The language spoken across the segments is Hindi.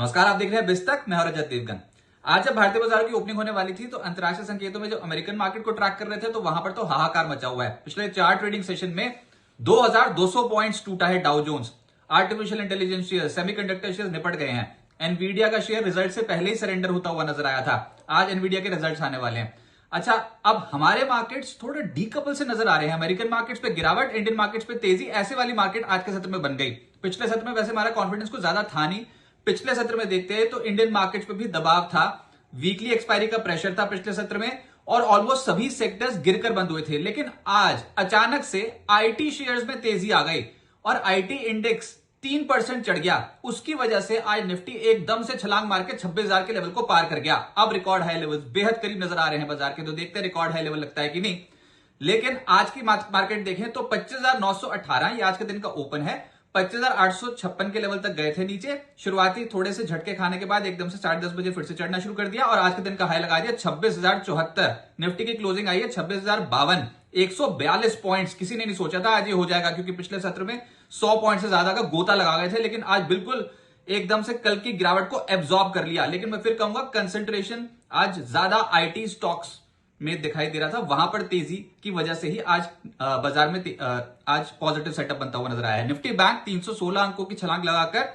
नमस्कार, आप देख रहे हैं बिस्तक। मैं हूं रजत देवगन। आज जब भारतीय बाजार की ओपनिंग होने वाली थी तो अंतरराष्ट्रीय संकेतों में जो अमेरिकन मार्केट को ट्रैक कर रहे थे तो वहां पर तो हाहाकार मचा हुआ है। पिछले 4 ट्रेडिंग सेशन में 2200 पॉइंट्स टूटा है Dow Jones. Artificial intelligence share, semiconductor share निपट गए हैं। एनवीडिया का शेयर रिजल्ट से पहले ही सरेंडर होता हुआ नजर आया था। आज एनवीडिया के रिजल्ट आने वाले हैं। अच्छा, अब हमारे मार्केट्स थोड़े डीकपल से नजर आ रहे हैं। अमेरिकन मार्केट्स पे गिरावट, इंडियन मार्केट्स पे तेजी, ऐसे वाली मार्केट आज के सत्र में बन गई। पिछले सत्र में वैसे हमारा कॉन्फिडेंस को ज्यादा था नहीं। पिछले सत्र में देखते हैं तो इंडियन मार्केट्स पे भी दबाव था, वीकली एक्सपायरी का प्रेशर था पिछले सत्र में और ऑलमोस्ट सभी सेक्टर्स गिरकर बंद हुए थे। लेकिन आज अचानक से आईटी शेयर्स में तेजी आ गई और आईटी इंडेक्स 3% चढ़ गया। उसकी वजह से आज निफ्टी एकदम से छलांग मार के 26,000 के लेवल को पार कर गया। अब रिकॉर्ड हाई लेवल्स बेहद करीब नजर आ रहे हैं बाजार के, तो देखते हैं रिकॉर्ड हाई लेवल लगता है कि नहीं। लेकिन आज की मार्केट देखें तो 25,918 ये आज के दिन का ओपन है। 25,856 के लेवल तक गए थे नीचे। शुरुआती थोड़े से झटके खाने के बाद एकदम से 10:30 बजे फिर से चढ़ना शुरू कर दिया और आज के दिन का हाई लगा दिया 26,074। निफ्टी की क्लोजिंग आई है 26,052। 142 पॉइंट्स किसी ने नहीं सोचा था आज ये हो जाएगा, क्योंकि पिछले सत्र में 100 पॉइंट से ज्यादा का गोता लगा गए थे। लेकिन आज बिल्कुल एकदम से कल की गिरावट को एब्जॉर्ब कर लिया। लेकिन मैं फिर कहूंगा कंसंट्रेशन आज ज्यादा आईटी स्टॉक्स में दिखाई दे रहा था, वहां पर तेजी की वजह से ही आज बाजार में आज पॉजिटिव सेटअप बनता हुआ नजर आया है। निफ्टी बैंक 316 अंकों की छलांग लगाकर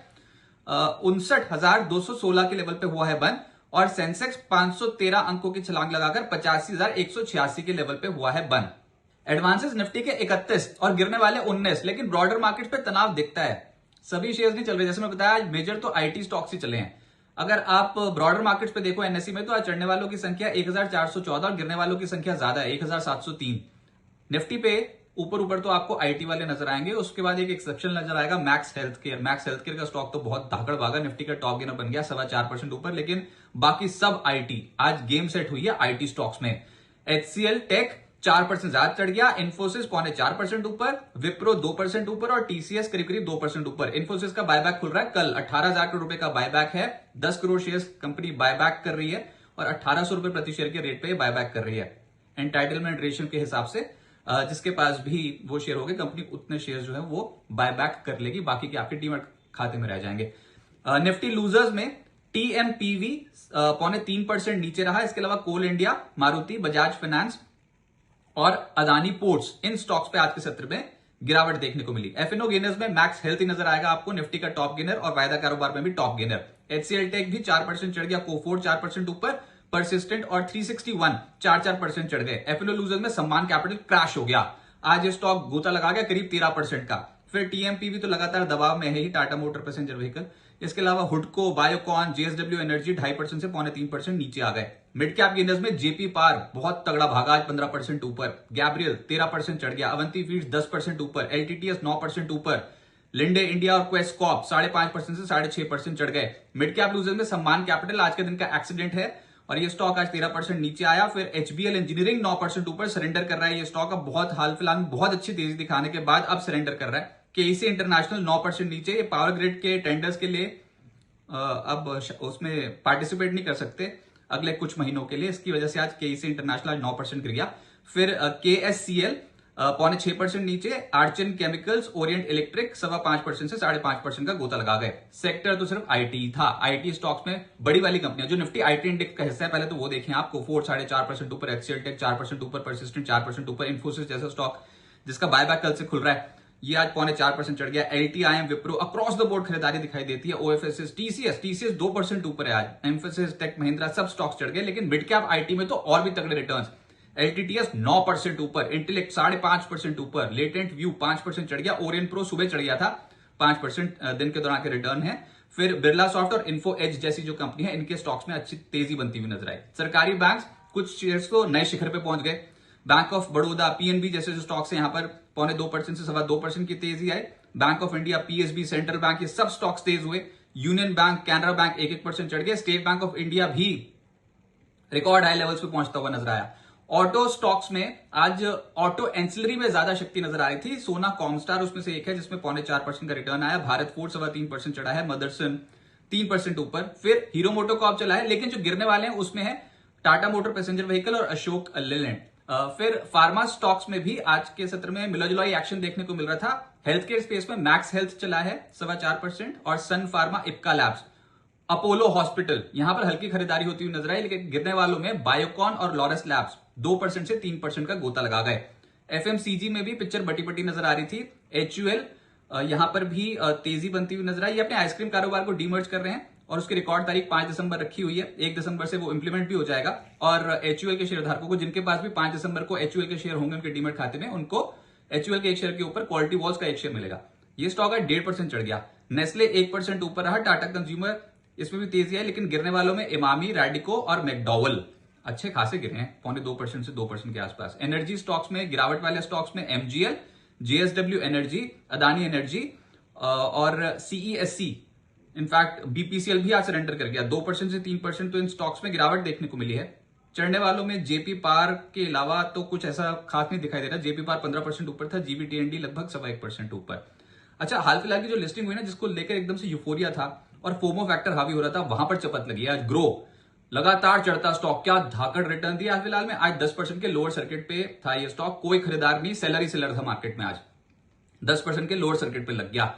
59,216 के लेवल पे हुआ है बंद और सेंसेक्स 513 अंकों की छलांग लगाकर 85,186 के लेवल पे हुआ है बंद। एडवांसेस निफ्टी के 31 और गिरने वाले 19, लेकिन ब्रॉडर मार्केट पे तनाव दिखता है। सभी शेयर्स नहीं चल रहे, जैसे मैं बताया आज मेजर तो आईटी स्टॉक्स ही चले हैं। अगर आप ब्रॉडर मार्केट्स पे देखो एनएससी में तो आज चढ़ने वालों की संख्या 1,414 और गिरने वालों की संख्या ज्यादा है 1,703। निफ्टी पे ऊपर तो आपको आईटी वाले नजर आएंगे। उसके बाद एक एक्सेप्शन नजर आएगा max health care. Max health care का स्टॉक तो बहुत धाकड़ भागा, निफ्टी का टॉप गेनर बन गया 4.25% ऊपर। लेकिन बाकी सब आईटी आज गेम सेट हुई है आईटी स्टॉक्स में। एचसीएल टेक 4% ज्यादा चढ़ गया, इन्फोसिस 4.25% ऊपर, विप्रो 2% ऊपर और टीसीएस करीब 2% ऊपर। इन्फोसिस का बायबैक खुल रहा है कल, 18,000 करोड़ रुपए का बायबैक है। 10 करोड़ शेयर्स कंपनी बायबैक कर रही है और 1,800 रुपए प्रति शेयर के रेट पे बायबैक कर रही है। एंटाइटलमेंट रेशियो के हिसाब से जिसके पास भी वो शेयर होंगे कंपनी उतने शेयर जो है वो बायबैक कर लेगी, बाकी के आपके डीमैट खाते में रह जाएंगे। निफ्टी लूजर्स में टीएमपीवी 3.25% नीचे रहा। इसके अलावा कोल इंडिया, मारुति, बजाज फाइनेंस और अदानी पोर्ट्स, इन स्टॉक्स पे आज के सत्र में गिरावट देखने को मिली। एफएनओ गेनर्स में मैक्स हेल्थ ही नजर आएगा आपको, निफ्टी का टॉप गेनर और वायदा कारोबार में भी टॉप गेनर। एचसीएल टेक भी 4% चढ़ गया, कोफोर्ड 4% ऊपर, परसिस्टेंट और 361 4% चढ़ गए। एफएनओ लूजर्स में सम्मान कैपिटल क्रैश हो गया। आज ये स्टॉक गोता लगा गया करीब 13% का। फिर टीएमपीवी तो लगातार दबाव में है ही, टाटा मोटर पैसेंजर व्हीकल। इसके अलावा हुडको, बायोकॉन, जेएसडब्ल्यू एनर्जी 2.5% से 3.25% नीचे आ गए। मिड कैप गेनर्स में जेपी पार बहुत तगड़ा भागा, आज 15% ऊपर। गैब्रियल 13% चढ़ गया, अवंती फीड्स 10% ऊपर, एलटीटीएस 9% ऊपर, लिंडे इंडिया और क्वेस्ट कॉर्प 5.5% से 6.5% चढ़ गए। मिड कैप लूजर्स में सम्मान कैपिटल आज के दिन का एक्सीडेंट है और ये स्टॉक आज 13% नीचे आया। फिर एचबीएल इंजीनियरिंग 9% ऊपर सरेंडर कर रहा है। ये स्टॉक अब बहुत हाल फिलहाल में बहुत अच्छी तेजी दिखाने के बाद अब सरेंडर कर रहा है। केईसी इंटरनेशनल 9% नीचे, ये पावर ग्रिड के टेंडर्स के लिए अब उसमें पार्टिसिपेट नहीं कर सकते अगले कुछ महीनों के लिए, इसकी वजह से आज केईसी इंटरनेशनल आज 9% गिर गया। फिर केएससीएल 6.5% नीचे, आर्चन केमिकल्स, ओरिएंट इलेक्ट्रिक 5.25% से 5.5% का गोता लगा गए। सेक्टर तो सिर्फ आईटी था। आईटी स्टॉक्स में बड़ी वाली कंपनियां जो निफ्टी आईटी इंडेक्स का हिस्सा है पहले तो वो देखें आप। कोफोर्ड 4.5% ऊपर, एचसीएल टेक 4% ऊपर, परसिस्टेंट 4% ऊपर, इन्फोसिस जैसा स्टॉक जिसका बायबैक कल से खुल रहा है ये आज 4.25% चढ़ गया। एलटीआईएम, विप्रो अक्रॉस द बोर्ड खरीदारी दिखाई देती है। ओएफएसएस, टीसीएस 2% ऊपर है आज। एम्फोसिस, टेक महिंद्रा सब स्टॉक्स चढ़ गए। लेकिन मिड कैप आईटी में तो और भी तगड़े रिटर्न्स। एलटीटीएस 9% ऊपर, इंटेलेक्ट 5.5% ऊपर, लेटेंट व्यू 5% चढ़ गया। ओरियन प्रो सुबह चढ़ गया था 5% दिन के दौरान के रिटर्न है। फिर बिरला सॉफ्ट और इन्फो एज जैसी जो कंपनी है इनके स्टॉक्स में अच्छी तेजी बनती हुई नजर आई। सरकारी बैंक कुछ शेयर्स तो नए शिखर पे पहुंच गए। बैंक ऑफ बड़ौदा, पीएनबी जैसे जो स्टॉक्स है यहां पर 2.25% से 2.25% की तेजी आई। Bank of India, PSB, central bank ये सब स्टॉक्स तेज हुए। यूनियन बैंक, कैनरा बैंक 1% चढ़ गए। स्टेट बैंक ऑफ इंडिया भी रिकॉर्ड हाई लेवल्स पे पहुंचता हुआ नजर आया। ऑटो स्टॉक्स में आज ऑटो एंसिलरी में ज्यादा शक्ति नजर आ रही थी। सोना कॉमस्टार उसमें से एक है जिसमें 4.25% का रिटर्न आया। भारत फोर्ज 3.25% चढ़ा है। मदरसन 3% ऊपर। फिर हीरो मोटोकॉर्प चला है। लेकिन जो गिरने वाले हैं उसमें है टाटा मोटर पैसेंजर व्हीकल और अशोक लेलैंड। फिर फार्मा स्टॉक्स में भी आज के सत्र में मिला जुला एक्शन देखने को मिल रहा था। हेल्थ केयर स्पेस में मैक्स हेल्थ चला है 4.25% और Sun Pharma, Ipca labs Apollo hospital, यहां पर हल्की खरीदारी होती हुई नजर आई, लेकिन गिरने वालों में बायोकॉन और लॉरस लैब्स 2% से 3% का गोता लगा गए। एफएमसीजी में भी पिक्चर बटी बटी नजर आ रही थी। एचयूएल यहां पर भी तेजी बनती हुई नजर आई। ये अपने आइसक्रीम कारोबार को डीमर्ज कर रहे हैं और उसकी रिकॉर्ड तारीख 5 दिसंबर रखी हुई है। 1 दिसंबर से वो इंप्लीमेंट भी हो जाएगा और एचयूएल के शेयरधारकों को, जिनके पास भी 5 दिसंबर को एचयूएल के शेयर होंगे उनके डीमर्ट खाते में, उनको एचयूएल के एक शेयर के ऊपर क्वालिटी वॉल्स का एक शेयर मिलेगा। ये स्टॉक आज 1.5% चढ़ गया। नेस्ले 1% ऊपर रहा। टाटा कंज्यूमर, इसमें भी तेजी आई, लेकिन गिरने वालों में इमामी, रैडिको और मैकडॉवल अच्छे खासे गिरे हैं, 0.25% से 2% के आसपास। एनर्जी स्टॉक्स में, गिरावट वाले स्टॉक्स में MGL, JSW energy, Adani energy और सीईएससी, इनफैक्ट बीपीसीएल भी आज सरेंडर कर गया। 2% से 3% तो इन स्टॉक्स में गिरावट देखने को मिली है। चढ़ने वालों में जेपी पार के अलावा तो कुछ ऐसा खास नहीं दिखाई दे रहा। जेपी पार 15% ऊपर था, जीवीटीएनडी लगभग 1.25% ऊपर। अच्छा, हाल फिलहाल की जो लिस्टिंग हुई ना, जिसको लेकर एकदम से यूफोरिया था और फोमो फैक्टर हावी हो रहा था, वहां पर चपत लगी। आज ग्रो लगातार चढ़ता स्टॉक, क्या धाकड़ रिटर्न दिया फिलहाल में। आज 10% के लोअर सर्किट पे था ये स्टॉक, कोई खरीदार नहीं, सेलर ही सेलर था मार्केट में। आज 10% के लोअर सर्किट पे लग गया।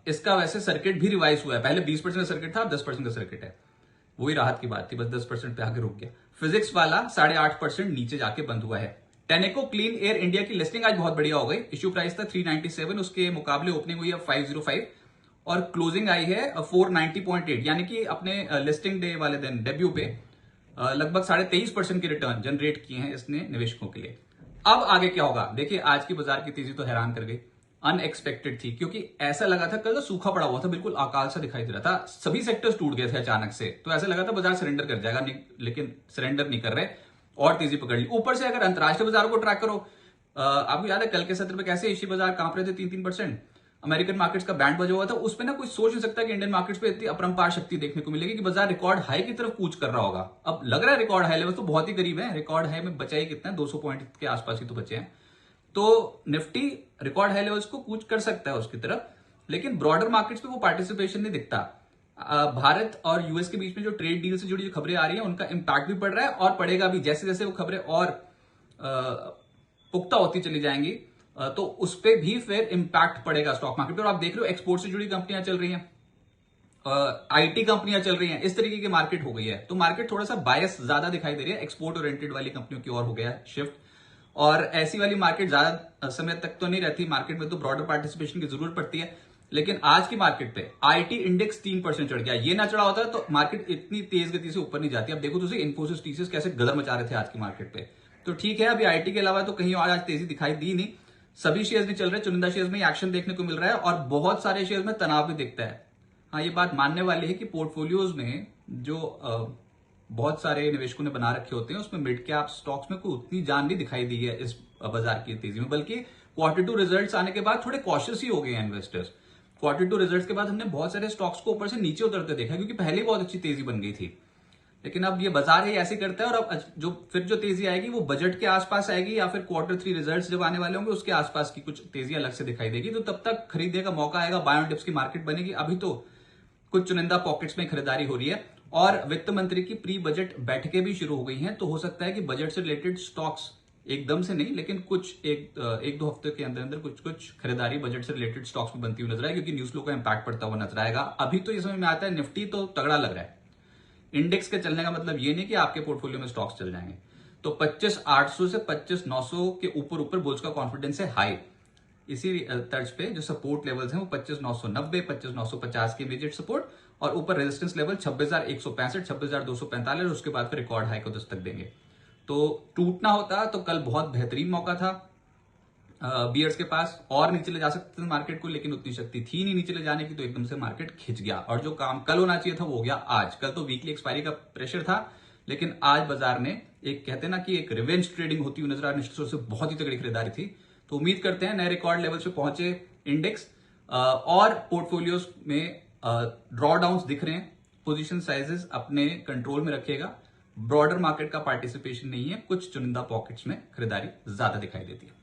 इसका वैसे सर्किट भी रिवाइज हुआ है, पहले 20% का सर्किट था, अब 10% का सर्किट है। वही राहत की बात थी, बस 10% पे आके रुक गया। फिजिक्स वाला 8.5% नीचे जाके बंद हुआ है। टेनेको क्लीन एयर इंडिया की लिस्टिंग आज बहुत बढ़िया हो गई। इश्यू प्राइस था 397, उसके मुकाबले ओपनिंग हुई है 505 और क्लोजिंग आई है 490.8, यानी कि अपने लिस्टिंग डे वाले दिन डेब्यू पे लगभग 23.5% के रिटर्न जनरेट किए हैं इसने निवेशकों के लिए। अब आगे क्या होगा देखिए, आज की बाजार की तेजी तो हैरान कर गई, अनएक्सपेक्टेड थी, क्योंकि ऐसा लगा था कल तो सूखा पड़ा हुआ था, बिल्कुल अकाल सा दिखाई दे रहा था, सभी सेक्टर्स टूट गए थे अचानक से, तो ऐसा लगा था बाजार सरेंडर कर जाएगा, लेकिन सरेंडर नहीं कर रहे और तेजी पकड़ ली। ऊपर से अगर अंतरराष्ट्रीय बाजार को ट्रैक करो, आपको याद है कल के सत्र में कैसे एशियाई बाजार कांप रहे थे 3-3%, अमेरिकन मार्केट्स का बैंड बजा हुआ था। उस पर ना कोई सोच नहीं सकता कि इंडियन मार्केट्स पे इतनी अपरंपार शक्ति देखने को मिलेगी कि बाजार रिकॉर्ड हाई की तरफ कूच कर रहा होगा। अब लग रहा है रिकॉर्ड हाई लेवल तो बहुत ही करीब है, रिकॉर्ड हाई में बचा ही कितना है, 200 पॉइंट के आसपास ही तो बचे हैं। तो निफ्टी रिकॉर्ड हाई लेवल्स को कूच कर सकता है उसकी तरफ, लेकिन ब्रॉडर मार्केट्स पे वो पार्टिसिपेशन नहीं दिखता। भारत और यूएस के बीच में जो ट्रेड डील से जुड़ी जो खबरें आ रही हैं उनका इंपैक्ट भी पड़ रहा है और पड़ेगा भी, जैसे जैसे वो खबरें और पुख्ता होती चली जाएंगी तो उस पर भी फिर इंपैक्ट पड़ेगा स्टॉक मार्केट पर। और आप देख रहे हो एक्सपोर्ट से जुड़ी कंपनियां चल रही हैं, आईटी कंपनियां चल रही हैं, इस तरीके की मार्केट हो गई है। तो मार्केट थोड़ा सा बायस ज्यादा दिखाई दे रही है, एक्सपोर्ट ओरिएंटेड वाली कंपनियों की ओर हो गया है शिफ्ट, और ऐसी वाली मार्केट ज्यादा समय तक तो नहीं रहती। मार्केट में तो ब्रॉडर पार्टिसिपेशन की जरूरत पड़ती है, लेकिन आज की मार्केट पे आईटी इंडेक्स 3% चढ़ गया। ये ना चढ़ा होता तो मार्केट इतनी तेज गति से ऊपर नहीं जाती। अब देखो तो इन्फोसिस, टीसीएस कैसे गदर मचा रहे थे आज की मार्केट पे। तो ठीक है, अभी आईटी के अलावा तो कहीं और आज तेजी दिखाई दी नहीं, सभी शेयर्स नहीं चल रहे, चुनिंदा शेयर्स में एक्शन देखने को मिल रहा है और बहुत सारे शेयर्स में तनाव भी दिखता है। हाँ, ये बात मानने वाली है कि पोर्टफोलियोज में जो बहुत सारे निवेशकों ने बना रखे होते हैं उसमें मिड कैप स्टॉक्स में कोई उतनी जान नहीं दिखाई दी है इस बाजार की तेजी में, बल्कि Q2 रिजल्ट्स आने के बाद थोड़े कॉशियस ही हो गए हैं इन्वेस्टर्स। Q2 रिजल्ट्स के बाद हमने बहुत सारे स्टॉक्स को ऊपर से नीचे उतरते देखा, क्योंकि पहले बहुत अच्छी तेजी बन गई थी, लेकिन अब ये बाजार ही ऐसे करता है। और अब जो तेजी आएगी वो बजट के आसपास आएगी या फिर Q3 रिजल्ट्स जब आने वाले होंगे उसके आसपास की कुछ तेजी अलग से दिखाई देगी। तो तब तक खरीदने का मौका आएगा, बाय ऑन डिप्स की मार्केट बनेगी। अभी तो कुछ चुनिंदा पॉकेट्स में खरीदारी हो रही है और वित्त मंत्री की प्री बजट बैठकें भी शुरू हो गई हैं, तो हो सकता है कि बजट से रिलेटेड स्टॉक्स एकदम से नहीं, लेकिन कुछ एक दो हफ्ते के अंदर अंदर कुछ खरीदारी बजट से रिलेटेड स्टॉक्स में बनती हुई नजर आए, क्योंकि न्यूज फ्लो का इंपैक्ट पड़ता हुआ नजर आएगा। अभी तो ये समझ में आता है निफ्टी तो तगड़ा लग रहा है। इंडेक्स के चलने का मतलब ये नहीं कि आपके पोर्टफोलियो में स्टॉक्स चल जाएंगे। तो 25,800 से 25,900 के ऊपर बुल्स का कॉन्फिडेंस है हाई। इसी तर्ज पे जो सपोर्ट लेवल्स हैं वो 25,990, 25,950 के इमीडिएट सपोर्ट, और ऊपर रेजिस्टेंस लेवल 26,165, 26,245, उसके बाद फिर रिकॉर्ड हाई को दस्तक देंगे। तो टूटना होता तो कल बहुत बेहतरीन मौका था बियर्स के पास, और नीचे ले जा सकते थे मार्केट को, लेकिन उतनी शक्ति थी नहीं नीचे ले जाने की, तो एकदम से मार्केट खिंच गया और जो काम कल होना चाहिए था वो हो गया आज। कल तो वीकली एक्सपायरी का प्रेशर था, लेकिन आज बाजार ने एक कहते ना कि एक रिवेंज ट्रेडिंग होती हुई नजर आ, निश्चित रूप से बहुत ही तगड़ी खरीदारी थी। तो उम्मीद करते हैं नए रिकॉर्ड लेवल पे पहुंचे इंडेक्स और पोर्टफोलियोज में ड्रॉडाउन्स दिख रहे हैं। पोजीशन साइजेस अपने कंट्रोल में रखिएगा, ब्रॉडर मार्केट का पार्टिसिपेशन नहीं है, कुछ चुनिंदा पॉकेट्स में खरीदारी ज्यादा दिखाई देती है।